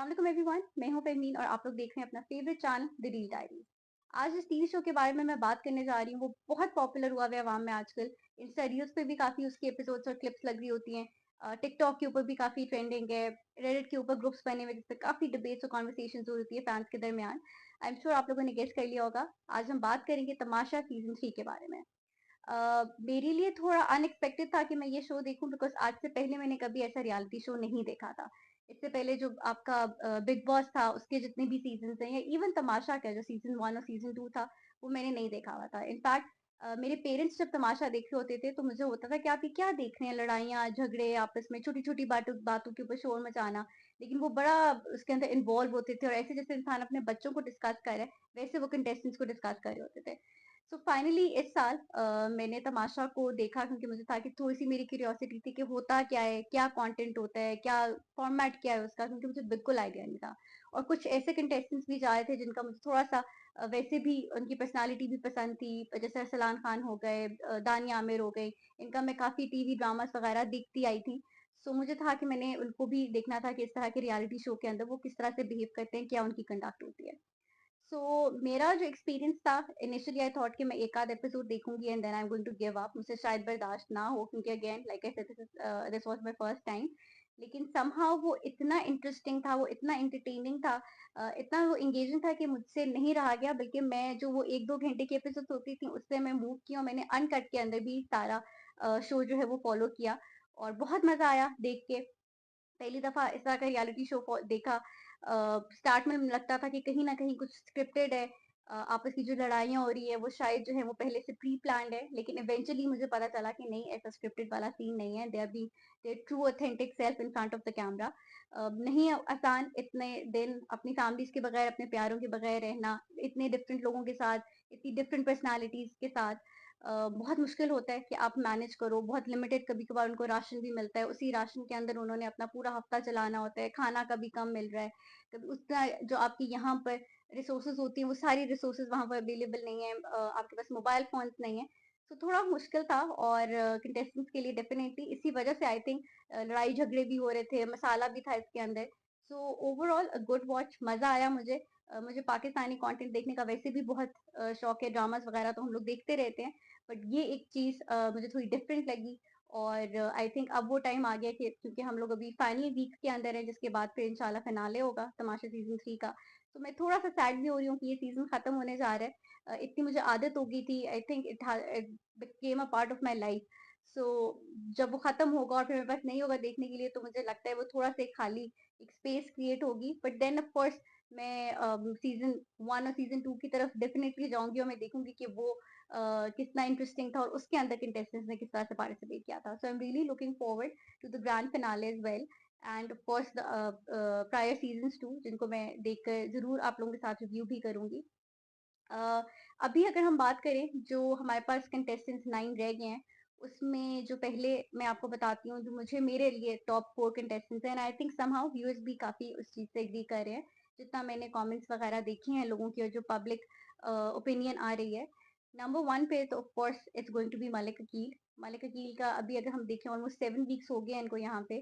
अस्सलाम एवरीवन, मैं हूं फरमीन और आप लोग देख रहे हैं अपना favourite channel the reel diaries. आज जिस टीवी शो के बारे में मैं बात करने जा रही हूँ वो बहुत पॉपुलर हुआ है अवाम में आजकल। इंस्टा रील्स पे भी काफी उसके एपिसोड्स और क्लिप्स लग रही होती हैं। टिकटॉक के ऊपर भी काफी ट्रेंडिंग है। रेडिट के ऊपर ग्रुप्स बने हुए जिसपे काफी डिबेट्स और कॉन्वर्सेशन हो होती है फैंस के दरमियान। आई एम श्योर आप लोगों ने गेस कर लिया होगा। आज हम बात करेंगे तमाशा सीजन 3 के बारे में। मेरे लिए थोड़ा अनएक्सपेक्टेड था कि मैं ये शो देखूं बिकॉज आज से पहले मैंने कभी ऐसा रियलिटी शो नहीं देखा था। इससे पहले जो आपका बिग बॉस था उसके जितने भी सीजन हैं या इवन तमाशा का जो सीजन 1 और सीजन 2 था वो मैंने नहीं देखा हुआ था। इनफैक्ट मेरे पेरेंट्स जब तमाशा देख रहे होते थे तो मुझे होता था कि आप ये क्या देख रहे हैं, लड़ाइयाँ झगड़े आपस में छोटी छोटी बातों बातों के ऊपर शोर मचाना। लेकिन वो बड़ा उसके अंदर इन्वॉल्व होते थे और ऐसे जैसे इंसान अपने बच्चों को डिस्कस कर रहा है वैसे वो कंटेस्टेंट्स को डिस्कस कर रहे होते थे। सो फाइनली इस साल मैंने तमाशा को देखा क्योंकि मुझे था कि थोड़ी सी मेरी क्यूरियोसिटी थी कि होता क्या है, क्या कंटेंट होता है, क्या फॉर्मेट क्या है उसका, क्योंकि मुझे बिल्कुल आइडिया नहीं था। और कुछ ऐसे कंटेस्टेंट्स भी जा रहे थे जिनका मुझे थोड़ा सा वैसे भी उनकी पर्सनालिटी भी पसंद थी, जैसे अरसलान खान हो गए, दानिया आमिर हो गई। इनका मैं काफी टीवी ड्रामास वगैरह देखती आई थी। सो मुझे था कि मैंने उनको भी देखना था कि इस तरह के रियलिटी शो के अंदर वो किस तरह से बिहेव करते हैं, क्या उनकी कंडक्ट होती है। सो मेरा जो एक्सपीरियंस था, इनिशियली आई थॉट कि मैं एक आध एपिसोड देखूंगी and then I am going to give up, मुझे शायद बर्दाश्त ना हो क्योंकि again like I said this was my first time. लेकिन समहाउ वो इतना इंटरेस्टिंग था, वो इतना एंटरटेनिंग था, इतना वो एंगेजिंग था कि मुझसे नहीं रहा गया। बल्कि मैं जो वो 1-2 घंटे की एपिसोड होती थी उससे मैं मूव किया और मैंने अनकट के अंदर भी सारा शो जो है वो फॉलो किया। और बहुत मजा आया देख के। पहली दफा इस तरह का रियलिटी शो देखा। स्टार्ट में लगता था कि कहीं ना कहीं कुछ स्क्रिप्टेड है। आपस की जो लड़ाइयाँ हो रही है वो शायद जो है वो पहले से प्री प्लान्ड है, लेकिन इवेंचुअली मुझे पता चला कि नहीं, ऐसा स्क्रिप्टेड वाला सीन नहीं है। They are be their true authentic self in front of the camera. नहीं है आसान इतने दिन अपनी फैमिलीज के बगैर, अपने प्यारों के बगैर रहना, इतने डिफरेंट लोगों के साथ, इतनी डिफरेंट पर्सनालिटीज के साथ। बहुत मुश्किल होता है कि आप मैनेज करो। बहुत लिमिटेड कभी कभार उनको राशन भी मिलता है, उसी राशन के अंदर उन्होंने अपना पूरा हफ्ता चलाना होता है। खाना कभी कम मिल रहा है, कभी उतना जो आपकी यहाँ पर रिसोर्सेज होती हैं वो सारी रिसोर्सेज वहां पर अवेलेबल नहीं है। आपके पास मोबाइल फोन्स नहीं है। तो थोड़ा मुश्किल था और कंटेस्टेंट्स के लिए डेफिनेटली इसी वजह से आई थिंक लड़ाई झगड़े भी हो रहे थे, मसाला भी था इसके अंदर। सो ओवरऑल गुड वॉच, मजा आया मुझे। मुझे पाकिस्तानी कंटेंट देखने का वैसे भी बहुत शौक है। ड्रामास वगैरह तो हम लोग देखते रहते हैं, बट ये एक चीज मुझे थोड़ी डिफरेंट लगी। और आई थिंक अब वो टाइम आ गया कि क्योंकि हम लोग अभी फाइनल वीक के अंदर है जिसके बाद फिर इंशाल्लाह फिनाले होगा तमाशा सीजन 3 का। तो मैं थोड़ा सा सैड भी हो रही हूँ कि ये सीजन खत्म होने जा रहा है। इतनी मुझे आदत हो गई थी, I think it became a part of my life. So जब वो खत्म होगा और फिर मेरे पास नहीं होगा देखने के लिए तो मुझे लगता है वो थोड़ा सा एक खाली एक स्पेस क्रिएट होगी। बट देन ऑफ कोर्स मैं सीजन 1 और सीजन 2 की तरफ डेफिनेटली जाऊंगी और मैं देखूंगी कि वो कितना इंटरेस्टिंग था और उसके अंदर कंटेस्टेंट्स ने किस तरह से पार्टिसिपेट किया था। So I am really looking forward to the grand finale as well and of course the prior seasons 2 जिनको मैं देखकर जरूर आप लोगों के साथ रिव्यू भी करूंगी। अ, अभी अगर हम बात करें जो हमारे पास कंटेस्टेंट्स 9 रह गए हैं उसमें जो पहले मैं आपको बताती हूँ जो मुझे मेरे लिए टॉप 4 कंटेस्टेंट्स हैं। आई थिंक समहाउ व्यूअर्स भी काफी उस चीज से एग्री कर रहे हैं जितना मैंने कमेंट्स वगैरह देखे हैं लोगों की और जो पब्लिक ओपिनियन आ रही है। नंबर 1 पे तो of course it's going to be Malik Akeel. Malik Akeel का अभी अगर हम देखें ऑलमोस्ट 7 वीक्स हो गए हैं इनको यहाँ पे।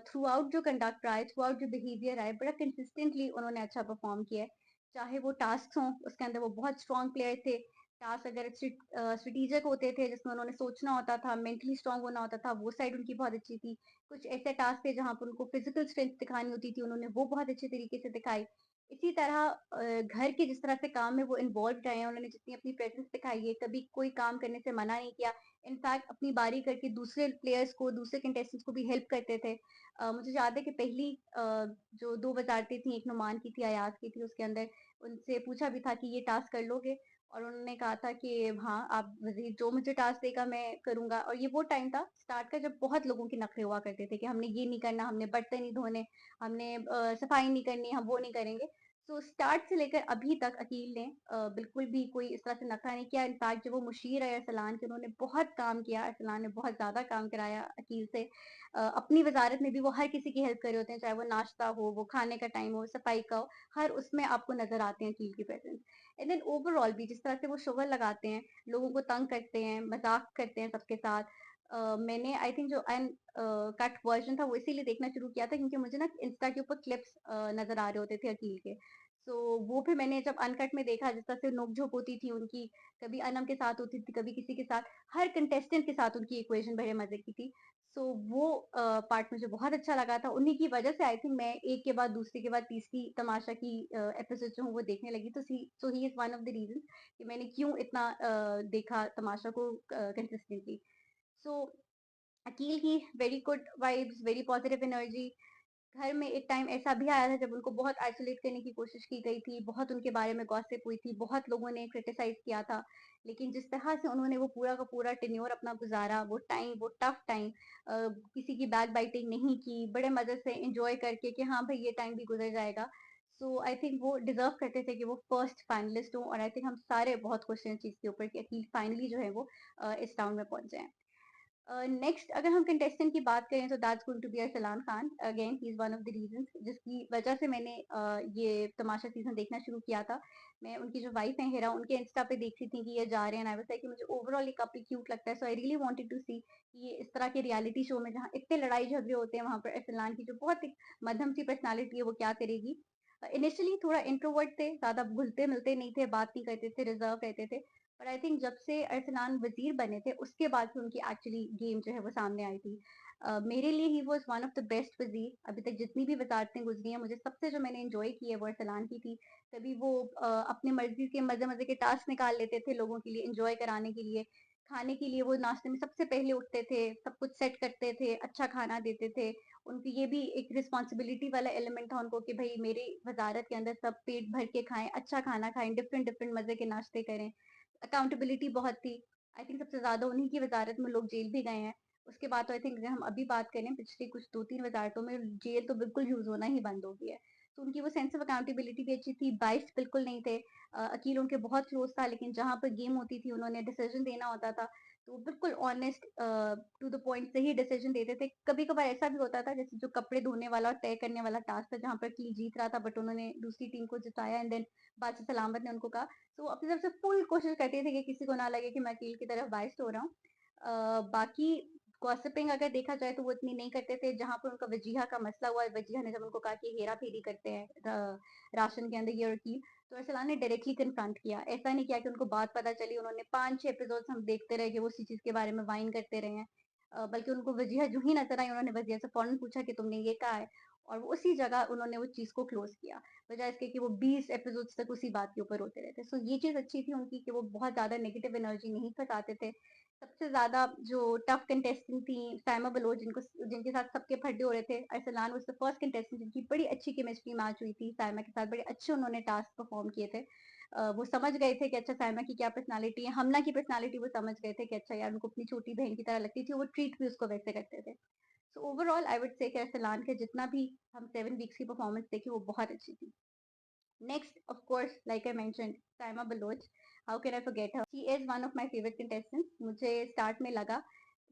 थ्रू आउट जो कंडक्ट रहा है, थ्रू आउट जो बिहेवियर रहा है, बड़ा कंसिस्टेंटली उन्होंने अच्छा परफॉर्म किया है। चाहे वो टास्क हों उसके अंदर वो बहुत स्ट्रॉन्ग प्लेयर थे। टास्क अगर स्ट्रेटेजिक होते थे जिसमें उन्होंने सोचना होता था, मेंटली स्ट्रांग होना होता था, वो साइड उनकी बहुत अच्छी थी। कुछ ऐसे टास्क थे जहां पर उनको फिजिकल स्ट्रेंथ दिखानी होती थी, उन्होंने वो बहुत अच्छे तरीके से दिखाई। इसी तरह घर के जिस तरह से काम में वो इन्वॉल्व रहे हैं, उन्होंने जितनी अपनी प्रेजेंस दिखाई है, कभी कोई काम करने से मना नहीं किया। इनफैक्ट अपनी बारी करके दूसरे प्लेयर्स को, दूसरे कंटेस्टेंट्स को भी हेल्प करते थे। मुझे याद है कि पहली जो 2 वजारतें थी, एक नुमान की थी, अयाज की थी, उसके अंदर उनसे पूछा भी था कि ये टास्क कर लोगे, और उन्होंने कहा था कि हाँ आप वजीर जो मुझे टास्क देगा मैं करूंगा। और ये वो टाइम था स्टार्ट का जब बहुत लोगों के नखरे हुआ करते थे कि हमने ये नहीं करना, हमने बर्तन नहीं धोने, हमने सफाई नहीं करनी, हम वो नहीं करेंगे। सो स्टार्ट से लेकर अभी तक अकील ने बिल्कुल भी कोई इस तरह से नखरा नहीं किया। इनफैक्ट जब वो मुशीर है अरसलान के, उन्होंने बहुत काम किया, अरसलान ने बहुत ज्यादा काम कराया अकील से। अपनी वजारत में भी वो हर किसी की हेल्प कर रहे होते हैं, चाहे वो नाश्ता हो, वो खाने का टाइम हो, सफाई का हो, हर उसमें आपको नजर आते हैं अकील की प्रेजेंस। एंड देन ओवरऑल भी जिस तरह से वो शुगर लगाते हैं, लोगों को तंग करते हैं, मजाक करते हैं सबके साथ, मैंने आई थिंक जो कट वर्जन था वो इसीलिए देखना शुरू किया था क्योंकि मुझे ना इंस्टा के ऊपर क्लिप्स नजर आ रहे होते थे अकील के। सो वो फिर मैंने जब अनकट में देखा जिस तरह से नोक-झोंक होती थी उनकी, कभी अनम के साथ होती थी, कभी किसी के साथ, हर कंटेस्टेंट के साथ उनकी इक्वेशन बड़े मजे की थी। सो वो पार्ट मुझे बहुत अच्छा लगा था। उन्हीं की वजह से आई थिंक मैं एक के बाद दूसरी के बाद तीसरी तमाशा की एपिसोड जो हूँ वो देखने लगी। तो so he is one of the reason कि मैंने क्यों इतना देखा तमाशा को कंसिस्टेंटली। सो अकील की very good vibes, very positive energy. घर में एक टाइम ऐसा भी आया था जब उनको बहुत आइसोलेट करने की कोशिश की गई थी, बहुत उनके बारे में गॉसिप हुई थी, बहुत लोगों ने क्रिटिसाइज किया था। लेकिन जिस तरह से उन्होंने वो पूरा का पूरा टेन्योर अपना गुजारा, वो टाइम, वो टफ टाइम, किसी की बैक बाइटिंग नहीं की, बड़े मजे से एंजॉय करके कि हाँ भाई ये टाइम भी गुजर जाएगा। सो आई थिंक वो डिजर्व करते थे कि वो फर्स्ट फाइनलिस्ट हो, और आई थिंक हम सारे बहुत खुश हैं इस चीज के ऊपर कि अकील फाइनली जो है वो इस राउंड में पहुंच जाए। नेक्स्ट अगर हम कंटेस्टेंट की बात करें तो that's going to be Salman Khan. Again he is one of the reasons जिसकी वजह से मैंने ये तमाशा सीजन देखना शुरू किया था। मैं उनकी जो वाइफ है हिरा, उनके इंस्टा पे देख रही थी कि ये जा रहे हैं, आई वाज लाइक कि मुझे ओवरऑल ये काफी क्यूट लगता है। सो आई रियली वांटेड टू सी कि ये इस तरह के रियलिटी शो में जहाँ इतने लड़ाई झगड़े होते हैं वहां पर अरसलान की जो बहुत एक मध्यम सी पर्सनालिटी है वो क्या करेगी। इनिशियली थोड़ा इंट्रोवर्ट थे, ज्यादा घुलते मिलते नहीं थे, बात नहीं करते थे, रिजर्व रहते थे। पर आई थिंक जब से अरसलान वजीर बने थे उसके बाद से उनकी एक्चुअली गेम जो है वो सामने आई थी। मेरे लिए he was one of the best वजीर अभी तक जितनी भी वजारतें गुजरी हैं। मुझे सबसे जो मैंने एंजॉय की है वो अरसलान की थी। कभी वो अपने मर्जी के मजे मजे के टास्क निकाल लेते थे लोगों के लिए एंजॉय कराने के लिए। खाने के लिए वो नाश्ते में सबसे पहले उठते थे, सब कुछ सेट करते थे, अच्छा खाना देते थे। उनकी ये भी एक रिस्पॉन्सिबिलिटी वाला एलिमेंट था उनको कि भाई मेरी वजारत के अंदर सब पेट भर के खाएं, अच्छा खाना खाएं, डिफरेंट डिफरेंट मजे के नाश्ते करें। अकाउंटेबिलिटी बहुत थी। आई थिंक सबसे ज्यादा उन्हीं की वजारत में लोग जेल भी गए हैं। उसके बाद तो आई थिंक अगर हम अभी बात करें पिछली कुछ 2-3 वजारतों में जेल तो बिल्कुल यूज होना ही बंद हो गया है। तो उनकी वो सेंस ऑफ अकाउंटेबिलिटी भी अच्छी थी, बाइस्ड बिल्कुल नहीं थे। अकील उनके बहुत क्लोज था लेकिन जहाँ पर गेम होती थी उन्होंने डिसीजन देना होता था तो वो बिल्कुल ऑनेस्ट टू द पॉइंट सही डिसीजन देते थे। कभी कभार ऐसा भी होता था जैसे जो कपड़े धोने वाला और तय करने वाला टास्क था जहाँ पर अकील जीत रहा था बट उन्होंने दूसरी टीम को जिताया एंड देन बाद से सलामत ने उनको कहा। तो वो अपनी तरफ से फुल कोशिश करते थे कि किसी को ना लगे कि मैं अकील की तरफ बाइस्ड हो रहा हूँ। बाकी गॉसिपिंग अगर देखा जाए तो वो इतनी नहीं करते थे। जहां पर उनका वजीहा का मसला हुआ, वजीहा ने जब उनको कहा कि हेरा फेरी करते हैं राशन के अंदर ये और की, तो अरसलान ने डायरेक्टली कन्फ्रंट किया। ऐसा नहीं किया कि उनको बात पता चली, उन्होंने 5-6 एपिसोड हम देखते रहे कि वो उसी चीज के बारे में वाइन करते रहे हैं। बल्कि उनको वजीहा जो ही नजर आई उन्होंने वजीहा से फौरन पूछा कि तुमने ये कहा है, और वो उसी जगह उन्होंने वो चीज को क्लोज किया, बजाय इसके कि वो 20 एपिसोड्स तक उसी बात के ऊपर होते रहते। सो ये चीज अच्छी थी उनकी कि वो बहुत ज्यादा नेगेटिव एनर्जी नहीं फंसाते थे। सबसे ज्यादा जो टफ कंटेस्टेंट थी साइमा बलोच, जिनके साथ सबके फड्डे हो रहे थे, Arsalan was the first contestant जिनकी बड़ी अच्छी केमिस्ट्री मैच हुई थी साइमा के साथ। बड़े अच्छे उन्होंने टास्क परफॉर्म किए थे। वो समझ गए थे कि अच्छा साइमा की क्या पर्सनालिटी है, हमना की पर्सनालिटी वो समझ गए थे कि अच्छा यार उनको अपनी छोटी बहन की तरह लगती थी, वो ट्रीट भी उसको वैसे करते थे। So overall I would say कि अरसलान के जितना भी हम 7 वीक्स की परफॉर्मेंस देखी वो बहुत अच्छी थी। Next, of course, like I mentioned, Saima Baloch. How can I forget her? She is one of my favorite contestants. मुझे स्टार्ट में लगा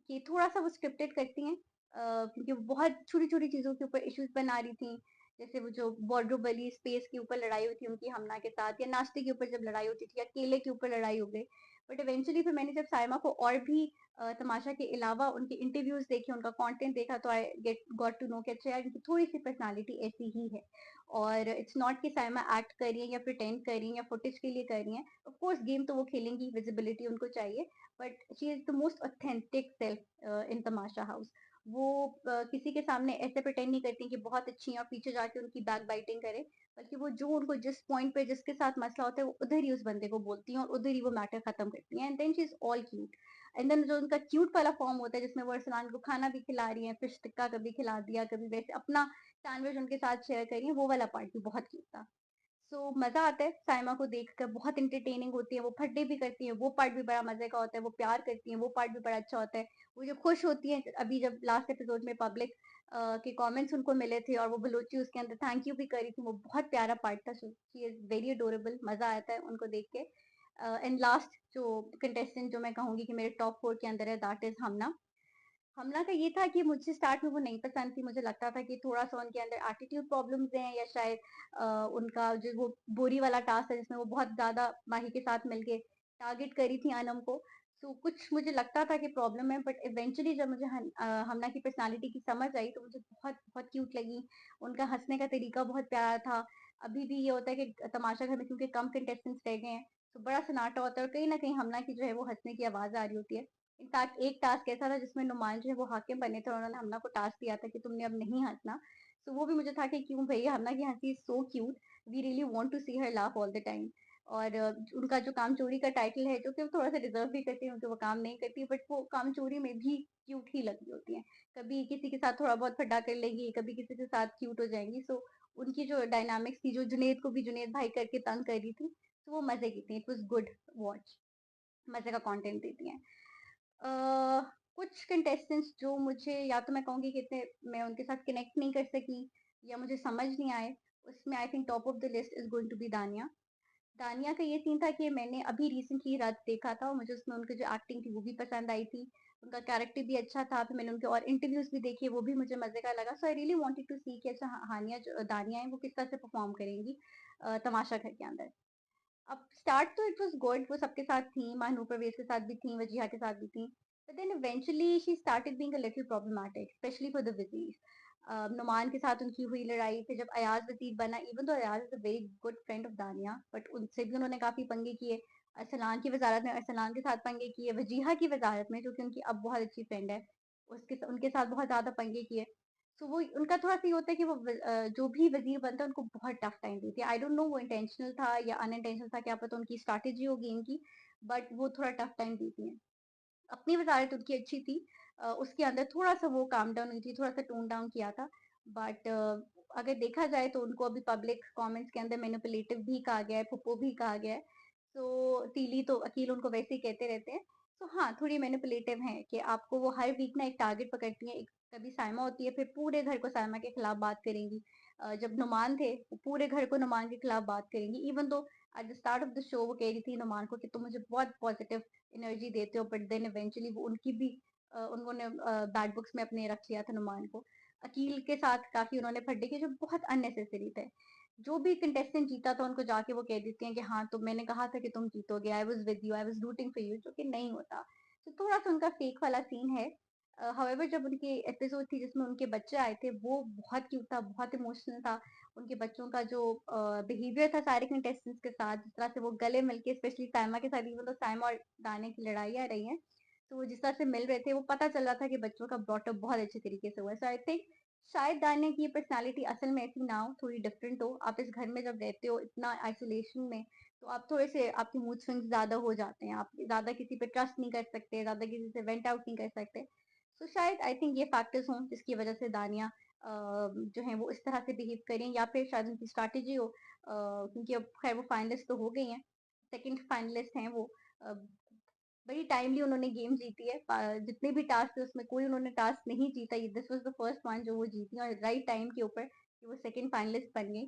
कि थोड़ा सा वो स्क्रिप्टेड करती हैं, क्योंकि वो बहुत छोटी छोटी चीजों के ऊपर इश्यूज बना रही थी। जैसे वो जो वार्डरोब वाली स्पेस के ऊपर लड़ाई हुई थी उनकी हमना के साथ, या नाश्ते के ऊपर जब लड़ाई होती थी, या केले के ऊपर लड़ाई हो गई। बट इवेंचुअली फिर मैंने जब साइमा को और भी तमाशा के अलावा उनके इंटरव्यूज देखे, उनका कंटेंट देखा, तो I get got to know कि अच्छा यार इनकी थोड़ी सी पर्सनालिटी ऐसी ही है। और इट्स नॉट कि साइमा एक्ट कर रही है या प्रिटेंड कर रही है या फुटेज के लिए कर रही है। ऑफ कोर्स गेम तो वो खेलेंगी, विजिबिलिटी उनको चाहिए, but she is the most authentic self in Tamasha house. वो किसी के सामने ऐसे प्रिटेंड नहीं करती कि बहुत अच्छी है और पीछे जाके उनकी बैक बाइटिंग करे, बल्कि वो जो उनको जिस पॉइंट पे जिसके साथ मसला होता है वो उधर ही उस बंदे को बोलती हैं और उधर ही वो मैटर खत्म करती हैं। And then she is all cute. And then जो उनका क्यूट वाला फॉर्म होता है जिसमें वो अरसलान को खाना भी खिला रही है, फिश टिक्का कभी खिला दिया, कभी वैसे अपना सैंडविच उनके साथ शेयर करी है, वो वाला पार्ट भी बहुत क्यूट था। सो मजा आता है साइमा को देखकर, बहुत इंटरटेनिंग होती है, वो फड्डे भी करती है, वो पार्ट भी बड़ा मजे का होता है, वो प्यार करती है, वो पार्ट भी बड़ा अच्छा होता है। वो जब खुश होती है, अभी जब लास्ट एपिसोड में पब्लिक के कमेंट्स उनको मिले थे और वो बलोची उसके अंदर थैंक यू भी करी थी, वो बहुत प्यारा पार्ट था। शी इज वेरी अडोरेबल, मजा आता है उनको देख के। एंड लास्ट जो कंटेस्टेंट जो मैं कहूंगी कि मेरे टॉप 4 के अंदर है, दैट इज हमना। हमला का ये था कि मुझे स्टार्ट में वो नहीं पसंद थी, मुझे लगता था कि थोड़ा सा उनके अंदर एटीट्यूड प्रॉब्लम्स हैं, या शायद उनका जो वो बोरी वाला टास्क है जिसमें वो बहुत ज्यादा माही के साथ मिलके टारगेट करी थी अनम को। कुछ मुझे लगता था कि प्रॉब्लम है, बट इवेंचुअली जब मुझे हमना की पर्सनैलिटी की समझ आई तो मुझे बहुत बहुत क्यूट लगी। उनका हंसने का तरीका बहुत प्यारा था। अभी भी ये होता है कि तमाशा घर में क्योंकि कम कंटेस्टेंट्स रह गए हैं, तो बड़ा सन्नाटा होता है और कहीं ना कहीं हमना की जो है वो हंसने की आवाज आ रही होती है। इनफैक्ट एक टास्क ऐसा था जिसमें नुमान जो है वो हाकिम बने थे और उन्होंने हमना को टास्क दिया था कि तुमने अब नहीं हंसना। तो वो भी मुझे था कि क्यों भैया, हमना की हंसी is so cute, we really want to see her laugh all the time. और उनका जो कामचोरी का टाइटल है, जो कि वो थोड़ा-सा डिज़र्व भी करती हैं क्योंकि वो काम नहीं करती, बट वो कामचोरी में भी क्यूट ही लग रही होती हैं। कभी किसी के साथ थोड़ा बहुत फड्डा कर लेंगी, कभी किसी के साथ क्यूट हो जाएँगी। उनकी जो डायनामिक्स थी, जो जुनैद को भी जुनैद भाई करके तंग कर रही थी, तो वो मज़े की थी। इट वाज़ गुड वॉच, मज़े का कंटेंट देती हैं। कुछ कंटेस्टेंट्स जो मुझे, या तो मैं कहूँगी कि इतने मैं उनके साथ कनेक्ट नहीं कर सकी या मुझे समझ नहीं आए, उसमें I think top of the list is going to be Dania. Dania का ये सीन था कि मैंने अभी रिसेंटली रत देखा था और मुझे उसमें उनकी जो एक्टिंग थी वो भी पसंद आई थी। उनका कैरेक्टर भी अच्छा था, फिर मैंने उनके और इंटरव्यूज़ भी देखे, वो भी मुझे मज़े का लगा। सो आई रियली वांटेड टू सी कि अच्छा हानिया जो दानिया है वो किस तरह से परफ़ॉर्म करेंगी तमाशा घर के अंदर। अब स्टार्ट तो इट वाज़ गुड, वो सबके साथ थी, महानूर परवेज़ के साथ भी थी, वजीहा के साथ भी थी। But then eventually she started being a little problematic, specially for the Wazir. Numan के साथ उनकी हुई लड़ाई, फिर जब अयाज़ वज़ीर बना, even though Ayaz is a very good friend of दानिया, बट उनसे भी उन्होंने काफ़ी पंगे किए। अरसलान की वज़ारत में अरसलान के साथ पंगे किए, वजीहा की वज़ारत में, जो कि उनकी अब बहुत अच्छी फ्रेंड है, उनके साथ बहुत ज़्यादा पंगे किए। सो वो उनका थोड़ा-सा ये होता है कि वो जो भी वज़ीर बनता है उनको बहुत टफ टाइम देती है। आई डोंट नो वो इंटेंशनल था या अनइंटेंशनल था, क्या पता उनकी स्ट्रैटेजी होगी इनकी, बट वो थोड़ा टफ टाइम देती हैं। अपनी वज़ारत उनकी अच्छी थी। उसके अंदर थोड़ा-सा वो काम डाउन हुई थी, थोड़ा-सा टोन डाउन किया था। बट अगर देखा जाए तो उनको अभी पब्लिक कमेंट्स के अंदर मैनिपुलेटिव भी कहा गया है, फुप्पो भी कहा गया है। तीली तो अकील उनको वैसे ही कहते रहते हैं। हाँ, थोड़ी मैनिपुलेटिव हैं कि आपको वो हर वीक ना एक टारगेट पकड़ती हैं। एक कभी साइमा होती है, फिर पूरे घर को साइमा के खिलाफ बात करेंगी। जब नुमान थे, वो पूरे घर को नुमान के खिलाफ बात करेंगी। Even though at the start of the show वो कह रही थी नुमान को कि तुम मुझे बहुत पॉजिटिव एनर्जी देते हो, बट देन इवेंचुअली वो उनकी भी उन्होंने बैड बुक्स में अपने रख लिया था नुमान को। अकील के साथ काफ़ी उन्होंने फड्डे किए जो बहुत अननेसेसरी थे। जो भी कंटेस्टेंट जीता था उनको जाके वो कह देती हैं कि हाँ, तो मैंने कहा था कि तुम जीतोगे, I was with you, I was rooting for you, जो कि नहीं होता। तो थोड़ा-सा उनका फेक वाला सीन है। हाउएवर जब उनकी एपिसोड थी जिसमें उनके बच्चे आए थे, वो बहुत क्यूट था, बहुत इमोशनल था। उनके बच्चों का जो बिहेवियर था सारे कंटेस्टेंट्स के साथ, जिस तरह से वो गले मिलके, स्पेशली साइमा के साथ, इवन तो साइमा और दानिया की लड़ाई आ रही है, तो वो जिस तरह से मिल रहे थे, वो पता चल रहा था कि बच्चों का ब्रॉट अप बहुत अच्छे तरीके से हुआ है। सो आई थिंक शायद दानिया की ये पर्सनैलिटी असल में ऐसी ना हो, थोड़ी डिफरेंट हो। आप इस घर में जब रहते हो इतना आइसोलेशन में, तो आप थोड़े से आपके मूड स्विंग्स ज़्यादा हो जाते हैं। आप ज़्यादा किसी पे ट्रस्ट नहीं कर सकते, ज़्यादा किसी से वेंट आउट नहीं कर सकते। सो शायद आई थिंक ये फैक्टर्स हों जिसकी वजह से दानिया जो हैं वो इस तरह से बिहेव करें, या फिर शायद उनकी स्ट्रैटेजी हो, क्योंकि अब खैर वो फाइनलिस्ट तो हो गई हैं, सेकंड फाइनलिस्ट हैं वो। अ, बड़ी टाइमली उन्होंने गेम जीती है। जितने भी टास्क थे उसमें कोई उन्होंने टास्क नहीं जीता, this was the first one जो वो जीती और राइट टाइम के ऊपर कि वो सेकंड फाइनलिस्ट बन गई।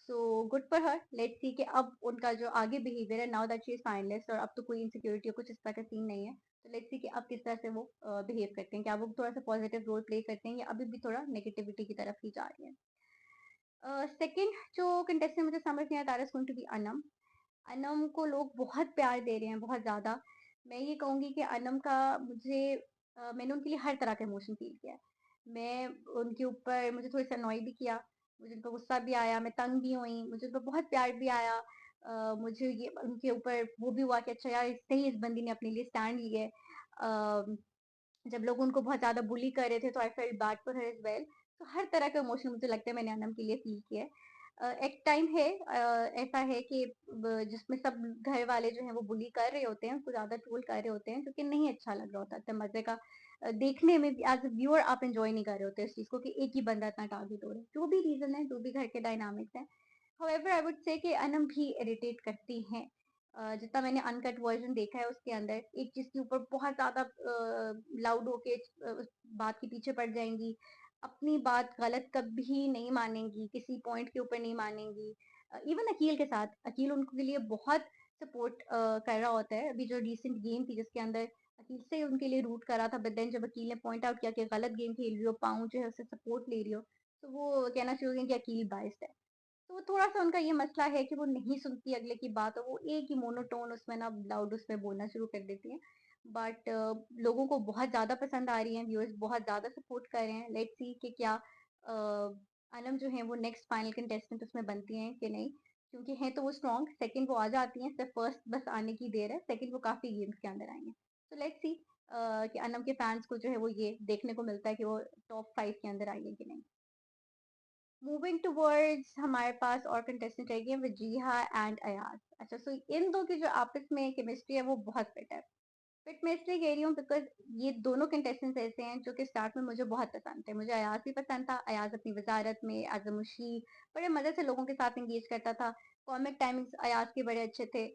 So good for her, let's see कि अब उनका जो आगे बिहेवियर है, now that she is finalist और अब तो कोई इनसिक्योरिटी या कुछ इस तरह का सीन नहीं है, तो लेट्स सी कि अब किस तरह से वो बिहेव करते हैं, क्या वो थोड़ा सा पॉजिटिव रोल प्ले करते हैं या अभी भी थोड़ा नेगेटिविटी की तरफ ही जा रही है। सेकंड जो कंटेस्टेंट मुझे समझ नहीं आया, that is going to be Anam. Anam को लोग बहुत प्यार दे रहे हैं, बहुत ज़्यादा। मैं ये कहूँगी कि अनम का मुझे मैंने उनके लिए हर तरह का इमोशन फ़ील किया है। मैं उनके ऊपर मुझे थोड़ा-सा अनॉय भी किया, मुझे उन पे गुस्सा भी आया, मैं तंग भी हुई, मुझे उन पे बहुत प्यार भी आया। मुझे ये उनके ऊपर वो भी हुआ कि अच्छा यार, सही इस बंदी ने अपने लिए स्टैंड लिया है। जब लोग उनको बहुत ज़्यादा बुली कर रहे थे तो I felt bad for her as well. तो हर तरह का इमोशन मुझे लगता है मैंने अनम के लिए फ़ील किया है। एक टाइम है ऐसा है कि जिसमें सब घर वाले जो हैं वो बुली कर रहे होते हैं, उसको ज़्यादा ट्रोल कर रहे होते हैं, जो कि नहीं अच्छा लग रहा होता, इतना मज़े का देखने में भी एज़ अ व्यूअर आप एन्जॉय नहीं कर रहे होते इस चीज़ को कि एक ही बंदा इतना टारगेट हो रहा है। जो भी रीज़न है, जो भी घर के डायनामिक्स हैं। हाउएवर आई वुड से कि अनम भी इरिटेट करती हैं। जितना मैंने अनकट वर्ज़न देखा है उसके अंदर एक चीज़ के ऊपर बहुत ज़्यादा लाउड होके उस बात के पीछे पड़ जाएँगी। अपनी बात गलत कभी नहीं मानेंगी, किसी पॉइंट के ऊपर नहीं मानेंगी। इवन अकील के साथ, अकील उनके लिए बहुत सपोर्ट कर रहा होता है। अभी जो रिसेंट गेम थी जिसके अंदर अकील से उनके लिए रूट करा था, बट देन जब अकील ने पॉइंट आउट किया कि गलत गेम खेल रही हो, पाऊँ जो है उससे सपोर्ट ले रही हो, तो वो कहना शुरू हो गई कि अकील बाइस्ड है। तो वो थोड़ा-सा उनका ये मसला है कि वो नहीं सुनती अगले की बात और वो एक ही मोनोटोन उसमें ना लाउड उसमें बोलना शुरू कर देती हैं। बट लोगों को बहुत ज़्यादा पसंद आ रही हैं, व्यूअर्स बहुत ज़्यादा सपोर्ट कर रहे हैं। लेट्स सी कि क्या अनम जो है वो नेक्स्ट फाइनल कंटेस्टेंट उसमें बनती हैं कि नहीं, क्योंकि हैं तो वो स्ट्रॉन्ग, सेकंड वो आ जाती हैं, सिर्फ फर्स्ट बस आने की देर है, सेकंड वो काफ़ी गेम्स के अंदर आई हैं। तो लेट्स सी कि अनम के फैंस को जो है वो ये देखने को मिलता है कि वो टॉप 5 के अंदर आई है कि नहीं। मूविंग टुवर्ड्स हमारे पास और कंटेस्टेंट रह गए हैं वजीहा एंड अयाज। अच्छा, सो इन दो की जो आपस में केमिस्ट्री है वो बहुत फिट है। फिट मैं इसलिए कह रही हूँ बिकॉज ये दोनों कंटेस्टेंट्स ऐसे हैं जो कि स्टार्ट में मुझे बहुत पसंद थे। मुझे अयाज भी पसंद था। अयाज अपनी वजारत में एज अ मुशीर बड़े मजे से लोगों के साथ एंगेज करता था। कॉमिक टाइमिंग्स अयाज के बड़े अच्छे थे।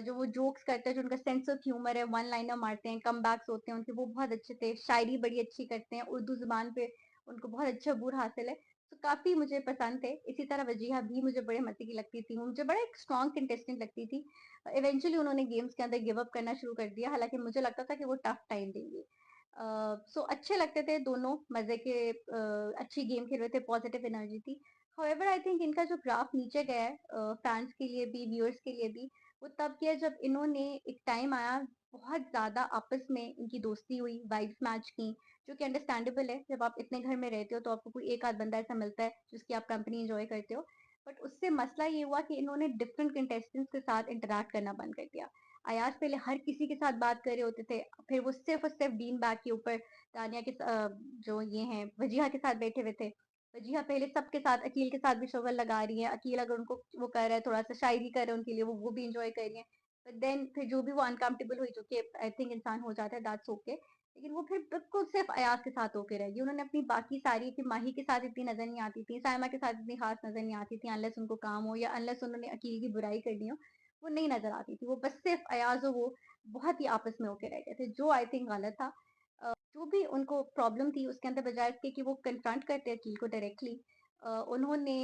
जो वो जोक्स करते हैं, जो उनका सेंस ऑफ ह्यूमर है, वन लाइनर मारते हैं, कम बैक्स होते हैं उनके, वो बहुत अच्छे थे। शायरी बड़ी अच्छी करते हैं, उर्दू जुबान पे उनको बहुत अच्छा अबूर हासिल है। तो काफी मुझे पसंद थे। इसी तरह वजीहा भी मुझे बड़े मजे की लगती थी, वो मुझे बड़ा एक स्ट्रॉन्ग कंटेस्टेंट लगती थी। इवेंचुअली उन्होंने गेम्स के अंदर गिव अप करना शुरू कर दिया, हालांकि मुझे लगता था कि वो टफ टाइम देंगे। सो अच्छे लगते थे दोनों, मजे के अच्छी गेम खेल रहे थे, पॉजिटिव एनर्जी थी। हाउएवर आई थिंक इनका जो ग्राफ नीचे गया है फैंस के लिए भी, व्यूअर्स के लिए भी, वो तब किया जब इन्होंने एक टाइम आया, बहुत ज्यादा आपस में इनकी दोस्ती हुई, वाइब्स मैच की, जो कि अंडरस्टैंडेबल है। जब आप इतने घर में रहते हो तो आपको कोई एक आध बंदा ऐसा मिलता है जिसकी आप कंपनी एंजॉय करते हो। बट उससे मसला ये हुआ कि इन्होंने डिफरेंट कंटेस्टेंट्स के साथ इंटरेक्ट करना बंद कर दिया। अयाज पहले हर किसी के साथ बात कर रहे होते थे, फिर वो सिर्फ और सिर्फ बीन बैग के ऊपर तानिया के जो ये हैं वजीहा के साथ बैठे हुए थे। वजीहा पहले सबके साथ, अकील के साथ भी शोगल लगा रही है, अकील अगर उनको वो कर रहा है, थोड़ा सा शायरी कर रहे हैं उनके लिए, वो भी इंजॉय कर रही है। बट देन फिर जो भी वो अनकंफर्टेबल हुई, जो कि आई थिंक इंसान हो जाता है, दैट्स ओके, लेकिन वो फिर बिल्कुल सिर्फ अयाज के साथ होके रह गई। उन्होंने अपनी बाकी सारी, कि माही के साथ इतनी नजर नहीं आती थी, सायमा के साथ इतनी खास नजर नहीं आती थी, अनलेस उनको काम हो या अनलेस उन्होंने अकील की बुराई करनी हो, वो नहीं नजर आती थी। वो बस सिर्फ अयाज और वो बहुत ही आपस में होके रह गए थे, जो आई थिंक गलत था। जो भी उनको प्रॉब्लम थी उसके अंदर, बजाय इसके कि वो कन्फ्रंट करते अकील को डायरेक्टली, उन्होंने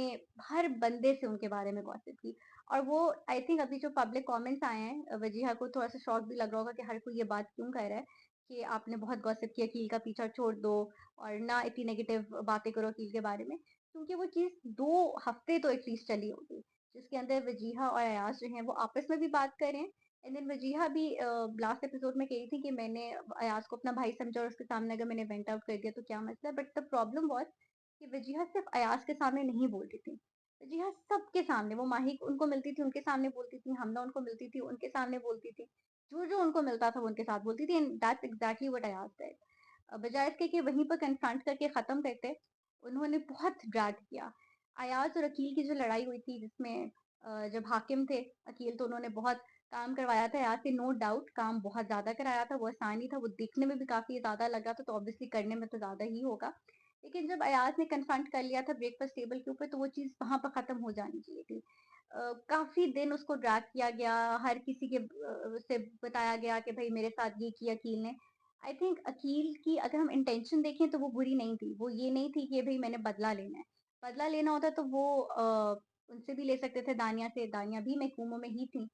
हर बंदे से उनके बारे में गॉसिप की। और वो आई थिंक अभी जो पब्लिक कमेंट्स आए हैं, वजीहा को थोड़ा सा शॉक भी लग रहा होगा कि हर कोई ये बात क्यों कह रहा है कि आपने बहुत गॉसिप किया, अकील का पीछा छोड़ दो और ना इतनी नेगेटिव बातें करो अकील के बारे में, क्योंकि वो चीज़ 2 हफ्ते तो एटलीस्ट चली होगी, जिसके अंदर वजीहा और अयाज जो हैं वो आपस में भी बात कर रहे हैं। एंड देन वजीहा भी लास्ट एपिसोड में कही थी कि मैंने अयाज को अपना भाई समझा और उसके सामने अगर मैंने वेंट आउट कर दिया तो क्या मसला है। बट द प्रॉब्लम वाज कि वजीहा सिर्फ अयाज के सामने नहीं बोलती थी, वजीहा सबके सामने, वो माही उनको मिलती थी उनके सामने बोलती थी, हमना उनको मिलती थी उनके सामने बोलती थी, जो जो उनको मिलता था वो उनके साथ बोलती थी। And that's exactly what Ayaz did. बजाय इसके कि वहीं पर कन्फ्रंट करके खत्म करते, उन्होंने बहुत ड्रैग किया। अयाज और अकील की जो लड़ाई हुई थी, जिसमें जब हाकिम थे अकील, तो उन्होंने बहुत काम करवाया था अयाज से, नो डाउट काम बहुत ज्यादा कराया था, वो आसान ही था, वो देखने में भी काफी ज्यादा लगा था, तो ऑब्वियसली करने में तो ज्यादा ही होगा। लेकिन जब अयाज ने कन्फ्रंट कर लिया था ब्रेकफास्ट टेबल के ऊपर, तो वो चीज वहां पर खत्म हो जानी चाहिए थी। काफी दिन उसको ड्रैग किया गया, हर किसी के से बताया गया कि भाई मेरे साथ ये किया अकील ने। आई थिंक अकील की अगर हम इंटेंशन देखें तो वो बुरी नहीं थी, वो ये नहीं थी कि भाई मैंने बदला लेना है। बदला लेना होता तो वो उनसे भी ले सकते थे, दानिया से, दानिया भी महकूमों में ही थी,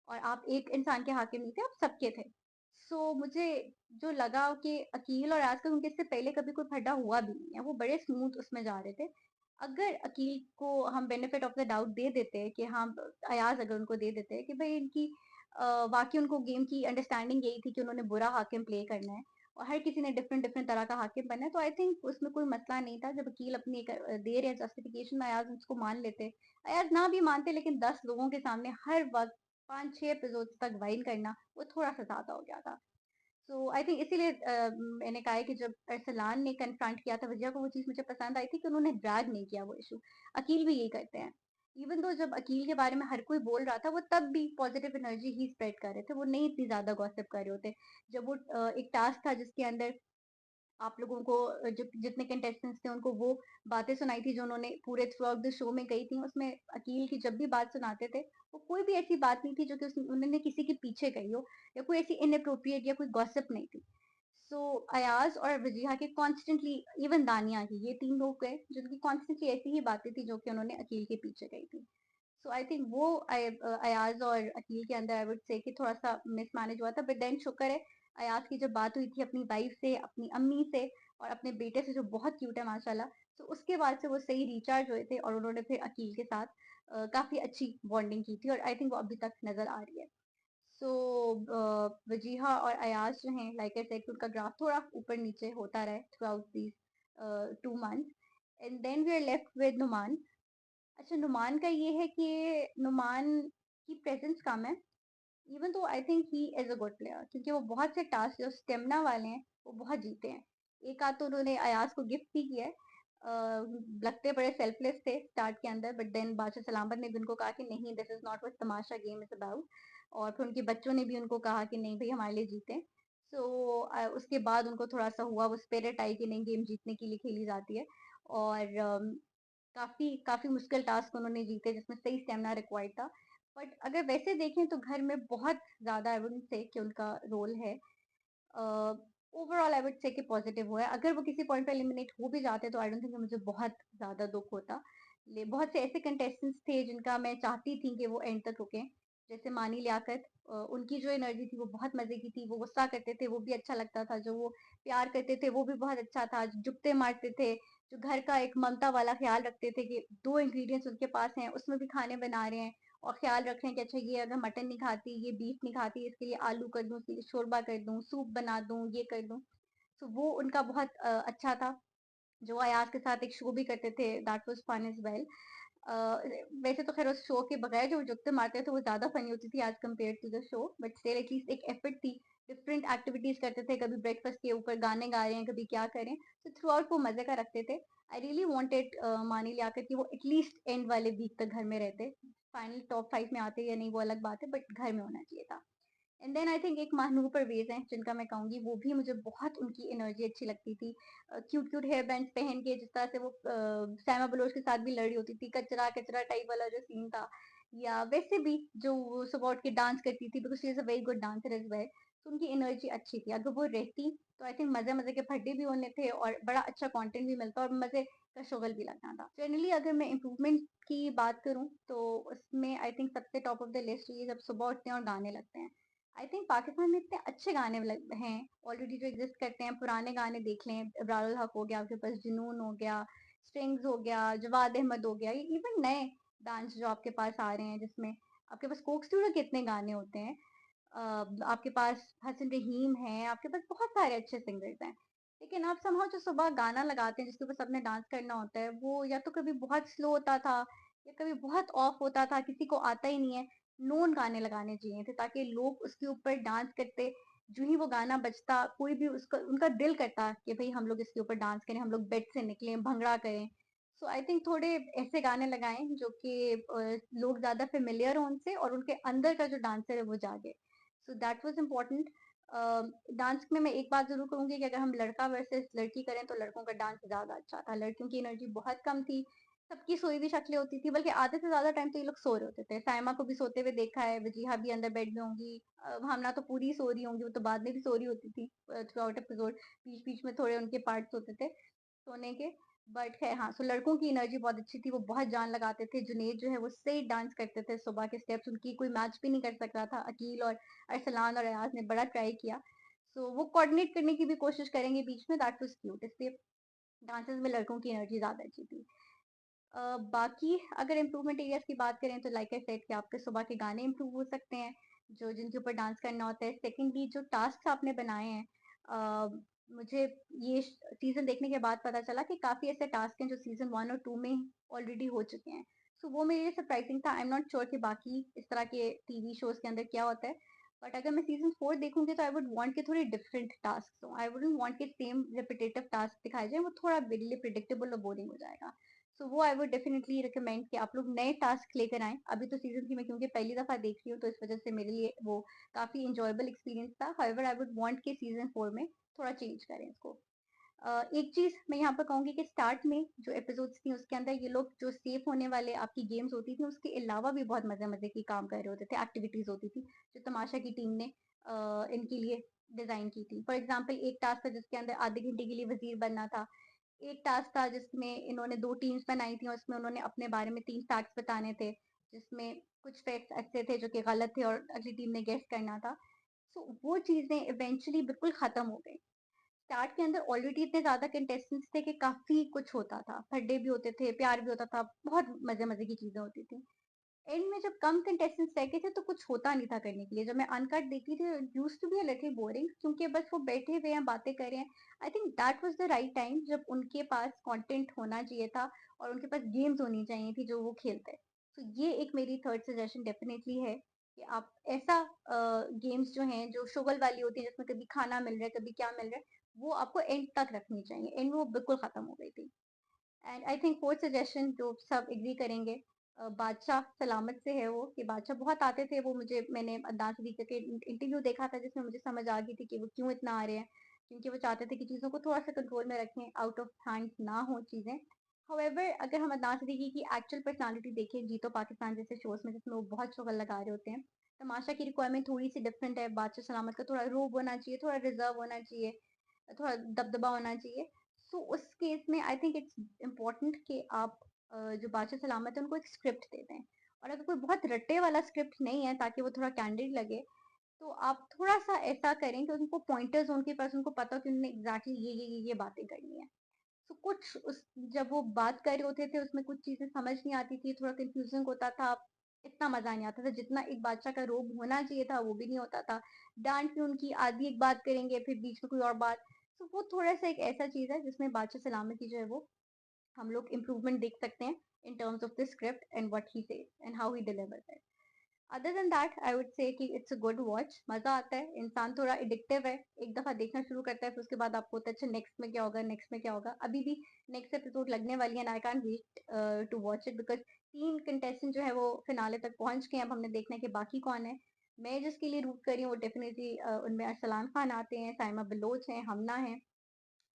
और आप एक इंसान के हाकिम नहीं थे, आप सबके थे। मुझे जो लगा कि अकील और अयाज का, क्योंकि इससे पहले कभी कोई फड्डा हुआ भी नहीं है, वो बड़े स्मूथ उसमें जा रहे थे। अगर अकील को हम बेनिफिट ऑफ द डाउट दे देते कि हाँ, अयाज अगर उनको दे देते कि भाई इनकी वाकई उनको गेम की अंडरस्टैंडिंग यही थी कि उन्होंने बुरा हाकिम प्ले करना है और हर किसी ने डिफरेंट डिफरेंट तरह का हाकिम बनना है, तो आई थिंक उसमें कोई मसला नहीं था। जब अकील अपनी एक दे रहे हैं जस्टिफिकेशन, अयाज उसको मान लेते, अयाज ना भी मानते, लेकिन 10 लोगों के सामने हर वक्त 5-6 एपिसोड तक वाइन करना वो थोड़ा सा ज्यादा हो गया था। आई थिंक इसीलिए मैंने कहा है कि जब अरसलान ने कन्फ्रंट किया था वजिया को, वो चीज मुझे पसंद आई थी कि उन्होंने ड्रैग नहीं किया वो इशू। अकील भी यही करते हैं। इवन दो जब अकील के बारे में हर कोई बोल रहा था, वो तब भी पॉजिटिव एनर्जी ही स्प्रेड कर रहे थे, वो नहीं इतनी ज्यादा गॉसिप कर रहे होते। जब वो एक टास्क था जिसके अंदर आप लोगों को जो जितने कंटेस्टेंट्स थे उनको वो बातें सुनाई थी जो उन्होंने पूरे थ्रू आउट द शो में कही थी, उसमें अकील की जब भी बात सुनाते थे, वो कोई भी ऐसी बात नहीं थी जो कि उन्होंने किसी के पीछे कही हो, या कोई ऐसी इनअप्रोप्रिएट या कोई गॉसिप नहीं थी। अयाज और वजीहा के कॉन्स्टेंटली, इवन दानिया की, ये 3 लोग गए जिनकी कॉन्स्टेंटली ऐसी ही बातें थी जो कि उन्होंने अकील के पीछे कही थी। आई थिंक वो अयाज और अकील के अंदर आई वुड से कि थोड़ा सा मिसमैनेज हुआ था। बट देन शुक्र है, अयाज की जब बात हुई थी अपनी वाइफ से, अपनी अम्मी से और अपने बेटे से, जो बहुत क्यूट है माशाल्लाह, तो उसके बाद से वो सही रिचार्ज हुए थे और उन्होंने फिर अकील के साथ काफी अच्छी बॉन्डिंग की थी, और आई थिंक वो अभी तक नजर आ रही है। सो वजीहा और अयाज जो हैं, लाइक आई सेड, उनका ग्राफ थोड़ा ऊपर नीचे होता रहे throughout these 2 months, and then we are left with Numan. अच्छा, नुमान का ये है कि नुमान की प्रेजेंस कम है, इवन तो I think he is a good player, क्योंकि वो बहुत से टास्क जो स्टेमिना वाले हैं वो बहुत जीते हैं। एक आध तो उन्होंने अयाज को गिफ्ट भी किया है। लगते बड़े सेल्फलेस थे स्टार्ट के अंदर, बट देन बादशाह सलामत ने भी उनको कहा कि नहीं, this is not what Tamasha game is about. और फिर उनके बच्चों ने भी उनको कहा कि नहीं भाई, हमारे लिए जीते। सो उसके बाद उनको थोड़ा सा हुआ, वो स्पिरिट आई कि नहीं, गेम जीतने के लिए खेली जाती है। और काफी काफी मुश्किल टास्क उन्होंने जीते जिसमें सही स्टेमिना रिक्वायर्ड था। बट अगर वैसे देखें तो घर में बहुत ज्यादा आई वुडंट से कि उनका रोल है। ओवरऑल आई वुड से कि पॉजिटिव हुआ है। अगर वो किसी पॉइंट पे एलिमिनेट हो भी जाते तो आई डोंट थिंक मुझे बहुत ज्यादा दुख होता। बहुत से ऐसे कंटेस्टेंट्स थे जिनका मैं चाहती थी कि वो एंड तक रुके, जैसे मानी लियाकत। उनकी जो एनर्जी थी वो बहुत मजे की थी, वो गुस्सा करते थे वो भी अच्छा लगता था, जो वो प्यार करते थे वो भी बहुत अच्छा था, जो जुगते मारते थे, जो घर का एक ममता वाला ख्याल रखते थे कि 2 इंग्रेडिएंट्स उनके पास हैं उसमें भी खाने बना रहे हैं, और ख्याल रख रहे हैं कि अच्छा ये अगर मटन नहीं खाती, ये बीफ नहीं खाती, इसके लिए आलू कर दूं, इसके लिए शोरबा कर दूं, सूप बना दूं, ये कर दूं। तो वो उनका बहुत अच्छा था। जो अयाज के साथ एक शो भी करते थे, that was fun as well. वैसे तो खैर उस शो के बगैर जो जुगते मारते थे वो ज्यादा फनी होती थी as compare to the show, but still at least एक एफर्ट थी। डिफरेंट एक्टिविटीज करते थे, कभी ब्रेकफास्ट के ऊपर गाने गा रहे हैं, कभी क्या करें, तो थ्रू आउट वो मजे का रखते थे। आई रियली वॉन्टेड मानी लियाकर कि वो एटलीस्ट एंड वाले वीक तक घर में रहते। फाइनल टॉप 5 में आते या नहीं वो अलग बात है, बट घर में होना चाहिए था। एंड देन आई थिंक एक महानूर परवेज है जिनका मैं कहूंगी, वो भी मुझे बहुत उनकी एनर्जी अच्छी लगती थी। क्यूट क्यूट हेयर बैंड्स पहन के जिस तरह से वो सैमा बलोच के साथ भी लड़ी होती थी, कचरा कचरा टाइप वाला जो सीन था, या वैसे भी जो वो सुबह उठ के डांस करती थी, because she is a very good dancer as well. तो उनकी एनर्जी अच्छी थी, अगर वो रहती तो आई थिंक मजे मजे के फड्डे भी होने थे और बड़ा अच्छा कंटेंट भी मिलता और मजे का शोगल भी लगना था। जनरली अगर मैं इम्प्रूवमेंट की बात करूं तो उसमें आई थिंक सबसे टॉप ऑफ द लिस्ट ये जब सुबह उठते हैं और गाने लगते हैं। आई थिंक पाकिस्तान में इतने अच्छे गाने हैं ऑलरेडी जो एग्जिस्ट करते हैं। पुराने गाने देख लें, इब्रारुल हक हो गया आपके पास, जुनून हो गया, स्ट्रिंग्स हो गया, जवाद अहमद हो गया, इवन नए डांस जो आपके पास आ रहे हैं जिसमें आपके पास कोक स्टूडियो के इतने गाने होते हैं। आपके पास हसन रहीम है, आपके पास बहुत सारे अच्छे सिंगर्स हैं। लेकिन आप समझो जो सुबह गाना लगाते हैं जिसके ऊपर सबने डांस करना होता है, वो या तो कभी बहुत स्लो होता था या कभी बहुत ऑफ होता था, किसी को आता ही नहीं है। नोन गाने लगाने चाहिए थे ताकि लोग उसके ऊपर डांस करते। जो ही वो गाना बजता, कोई भी उसका उनका दिल करता कि भाई हम लोग इसके ऊपर डांस करें, हम लोग बेड से निकलें, भंगड़ा करें। सो आई थिंक थोड़े ऐसे गाने लगाएं जो कि लोग ज्यादा फेमिलियर हो उनसे और उनके अंदर का जो डांसर है वो जागे। So that was important. Dance में मैं एक बात जरूर कहूंगी कि अगर हम लड़का वर्सेस लड़की करें तो लड़कों का डांस ज्यादा अच्छा था, लड़कियों की एनर्जी बहुत कम थी। सबकी सोई हुई शक्लें होती थी, बल्कि आधे से ज्यादा टाइम तो ये लोग सो रहे होते थे। साइमा को भी सोते हुए देखा है, वजीहा भी अंदर बेड में होंगी, हमना तो पूरी सो रही होंगी, वो तो बाद में भी सो रही होती थी थ्रू आउट एपिसोड। बीच बीच में थोड़े उनके पार्ट्स होते थे सोने के। बट है हाँ, सो लड़कों की एनर्जी बहुत अच्छी थी, वो बहुत जान लगाते थे। जुनेद जो है वो सही डांस करते थे, सुबह के स्टेप्स उनकी कोई मैच भी नहीं कर सकता था। अकील और अरसलान और अयाज ने बड़ा ट्राई किया। सो वो कोऑर्डिनेट करने की भी कोशिश करेंगे बीच में, दैट वाज क्यूट। इसलिए डांसेस में लड़कों की एनर्जी ज्यादा अच्छी थी। बाकी अगर इम्प्रूवमेंट एरियाज की बात करें तो लाइक आई सेड कि आपके सुबह के गाने इम्प्रूव हो सकते हैं जो जिनके ऊपर डांस करना होता है। सेकेंडली जो टास्क आपने बनाए हैं, मुझे ये सीजन देखने के बाद पता चला कि काफी ऐसे टास्क हैं जो सीजन 1 और 2 में ऑलरेडी हो चुके हैं। सो वो मेरे लिए सरप्राइजिंग था। आई एम नॉट श्योर कि बाकी इस तरह के टीवी शोज के अंदर क्या होता है, बट अगर मैं सीजन 4 देखूंगी तो आई वुड वांट के थोड़े डिफरेंट टास्क हो। आई वुडंट वांट के सेम रिपीटेटिव टास्क दिखाए जाए, वो थोड़ा मेरे लिए प्रिडिक्टेबल और बोरिंग हो जाएगा। सो वो आई वुड डेफिनेटली रिकमेंड कि आप लोग नए टास्क लेकर आए। अभी तो सीजन 3 में क्योंकि पहली दफा देख रही हूँ तो इस वजह से मेरे लिए वो काफी इंजॉयबल एक्सपीरियंस था। हाउएवर आई वुड वांट के सीजन 4 में थोड़ा चेंज करें इसको। एक चीज मैं यहाँ पर कहूंगी कि स्टार्ट में जो एपिसोड्स थी उसके अंदर ये लोग जो सेफ होने वाले आपकी गेम्स होती थी उसके अलावा भी बहुत मजे मजे की काम कर रहे होते थे, एक्टिविटीज होती थी जो तमाशा की टीम ने इनके लिए डिजाइन की थी। फॉर एग्जाम्पल एक टास्क था जिसके अंदर आधे घंटे के लिए वजीर बनना था। एक टास्क था जिसमें इन्होंने 2 टीम्स बनाई थी और उसमें उन्होंने अपने बारे में 3 फैक्ट्स बताने थे, जिसमें कुछ फैक्ट्स ऐसे थे जो कि गलत थे और अगली टीम ने गेस करना था। सो वो चीजें इवेंचुअली बिल्कुल खत्म हो गई। स्टार्ट के अंदर ऑलरेडी इतने ज्यादा कंटेस्टेंट्स थे कि काफी कुछ होता था, फड्डे भी होते थे, प्यार भी होता था, बहुत मजे मजे की चीजें होती थी। एंड में जब कम कंटेस्टेंट्स रह गए थे तो कुछ होता नहीं था करने के लिए। जब मैं अनकट देखती थी used to be a little boring, क्योंकि बस वो बैठे हुए हैं, बातें कर रहे हैं। I think that was the right time जब उनके पास कंटेंट होना चाहिए था और उनके पास गेम्स होनी चाहिए थी जो वो खेलते। तो ये एक मेरी थर्ड सजेशन डेफिनेटली है कि आप ऐसा गेम्स जो हैं जो शोगल वाली होती है जिसमें कभी खाना मिल रहा है कभी क्या मिल रहा है, वो आपको एंड तक रखनी चाहिए। एंड वो बिल्कुल खत्म हो गई थी। And I think fourth suggestion जो सब एग्री करेंगे, बादशाह सलामत से है वो, कि बादशाह बहुत आते थे। वो मुझे मैंने अदनान सदीक़ा के इंटरव्यू देखा था जिसमें मुझे समझ आ गई थी कि वो क्यों इतना आ रहे हैं, क्योंकि वो चाहते थे कि चीज़ों को थोड़ा सा कंट्रोल में रखें, आउट ऑफ हैंड ना हो चीज़ें। हाउएवर अगर हम अदनान सदीकी की एक्चुअल पर्सनालिटी देखें जीतो पाकिस्तान जैसे शोज में जिसमें वो बहुत शुगल लगा रहे होते हैं, तमाशा की रिक्वायरमेंट थोड़ी सी डिफरेंट है। बादशाह सलामत का थोड़ा रोब होना चाहिए, थोड़ा रिजर्व होना चाहिए, थोड़ा दबदबा होना चाहिए। सो उस केस में आई थिंक इट्स इम्पोर्टेंट कि आप जो बादशाह सलामत है उनको एक स्क्रिप्ट दे दें। और अगर कोई बहुत रट्टे वाला स्क्रिप्ट नहीं है ताकि वो थोड़ा कैंडिड लगे, तो आप थोड़ा सा ऐसा करें कि उनको पॉइंटर्स उनके पास, उनको पता हो कि उन्होंने एग्जैक्टली ये बातें करनी है। तो कुछ उस जब वो बात कर रहे होते थे उसमें कुछ चीजें समझ नहीं आती थी, थोड़ा कंफ्यूजिंग होता था, इतना मजा नहीं आता था जितना एक बादशाह का रोब होना चाहिए था, वो भी नहीं होता था। डांट भी उनकी आधी एक बात करेंगे फिर बीच में कोई और बात। तो वो थोड़ा सा एक ऐसा चीज है जिसमें बादशाह सलामती जो है वो हम लोग इम्प्रूवमेंट देख सकते हैं in terms of the script and what he says and how he delivers it. Other than that I would say कि इट्स अ गुड वॉच, मजा आता है, इंसान थोड़ा एडिक्टिव है, एक दफा देखना शुरू करता है फिर उसके बाद आपको होता है अच्छा नेक्स्ट में क्या होगा, नेक्स्ट में क्या होगा। अभी भी नेक्स्ट एपिसोड लगने वाली है, I can't wait to watch it because 3 contestant जो है वो फिनाले तक पहुंच गए हैं। अब हमने देखना है कि बाकी कौन है। मैं जिसके लिए रूट कर रही हूँ वो डेफिनेटली उनमें अरसलान खान आते हैं, साइमा बलोच हैं, हमना है।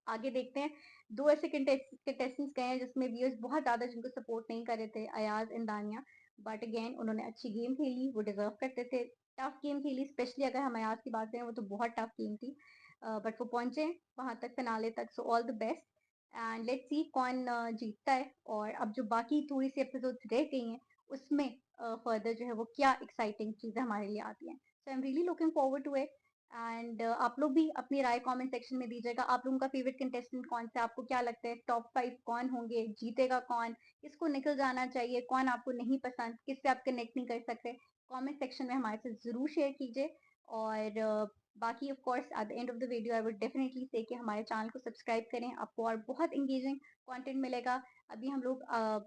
आगे देखते हैं। 2 ऐसे कंटेस्टेंट्स गए हैं जिसमें व्यूअर्स बहुत ज़्यादा जिनको सपोर्ट नहीं कर रहे थे, अयाज़ एंड दानिया। बट अगेन उन्होंने अच्छी गेम खेली, वो डिज़र्व करते थे। टफ गेम खेली, स्पेशली अगर हम अयाज़ की बात करें वो तो बहुत टफ गेम थी। बट वो पहुंचे वहां तक फिनाले तक, so all the best. And let's see कौन जीतता है। और अब जो बाकी थोड़ी सी एपिसोड्स रह गई हैं उसमें फर्दर जो है वो क्या एक्साइटिंग चीज़ें हमारे लिए आती हैं। So I am really looking forward to it. And आप लोग भी अपनी राय कमेंट सेक्शन में दीजिएगा। आप लोगों का फेवरेट कंटेस्टेंट कौन सा है? आपको क्या लगता है टॉप 5 कौन होंगे, जीतेगा कौन, किसको निकल जाना चाहिए, कौन आपको नहीं पसंद, किससे आप कनेक्ट नहीं कर सकते? कमेंट सेक्शन में हमारे साथ जरूर शेयर कीजिए। और बाकी of course at the end of the video I would definitely से कि हमारे चैनल को सब्सक्राइब करें, आपको और बहुत इंगेजिंग कंटेंट मिलेगा। अभी हम लोग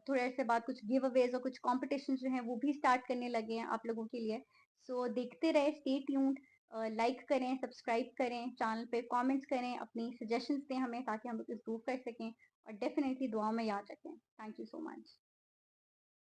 थोड़े ऐसे बाद कुछ गिव अवेज और कुछ कॉम्पिटिशन जो हैं वो भी स्टार्ट करने लगे हैं आप लोगों के लिए। सो देखते रहे, स्टे ट्यून्ड। लाइक करें, सब्सक्राइब करें, चैनल पे कमेंट्स करें, अपनी सजेशंस दें हमें ताकि हम लोग इम्प्रूव कर सकें और डेफिनेटली दुआओं में याद रखें। Thank you so much.